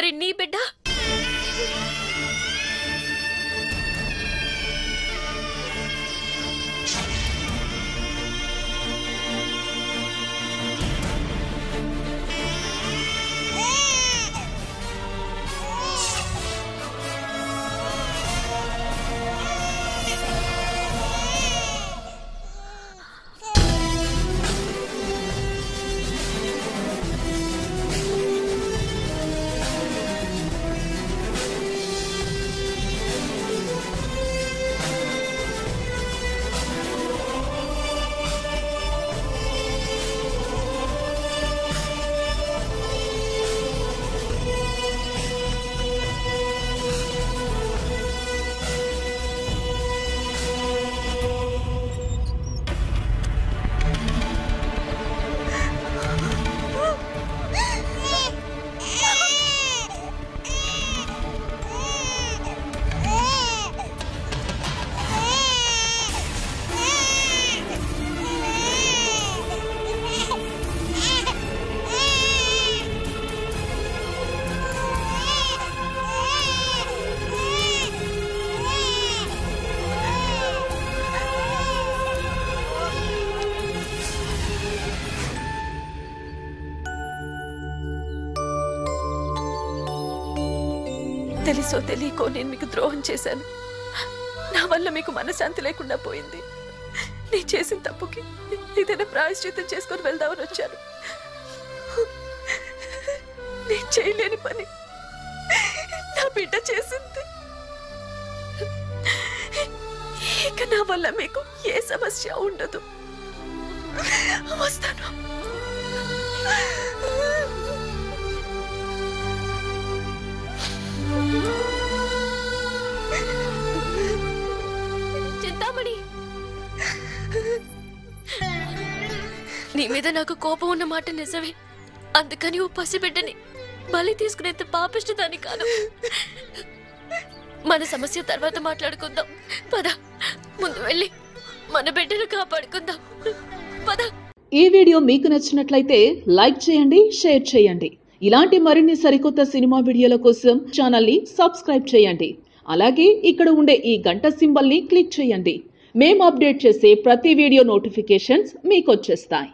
మరి నీ బిడ్డ తెలుసో తెలియకో నేను మీకు ద్రోహం చేశాను. నా వల్ల మీకు మనశ్శాంతి లేకుండా పోయింది. నేను చేసిన తప్పుకి ఏదైనా ప్రాయశ్చిత్తం చేసుకొని వెళ్దామని వచ్చాను. నేను చేయలేని పని నా బిడ్డ చేసింది. ఇక నా వల్ల మీకు ఏ సమస్య ఉండదు. వస్తాను. చింతామణి, నీ మీద నాకు కోపం ఉన్న మాట నిజమే. అందుకని ఓ పసిబిడ్డని బలి తీసుకునేంత పాపిష్టదాన్ని కాదు. మన సమస్య తర్వాత మాట్లాడుకుందాం. పద, ముందు వెళ్ళి మన బిడ్డను కాపాడుకుందాం. పద. ఈ వీడియో మీకు నచ్చినట్లయితే లైక్ చేయండి, షేర్ చేయండి. ఇలాంటి మరిన్ని సరికొత్త సినిమా వీడియోల కోసం ఛానల్ ని సబ్స్క్రైబ్ చేయండి. అలాగే ఇక్కడ ఉండే ఈ గంట సింబల్ ని క్లిక్ చేయండి. మేము అప్డేట్ చేసే ప్రతి వీడియో నోటిఫికేషన్స్ మీకు వచ్చేస్తాయి.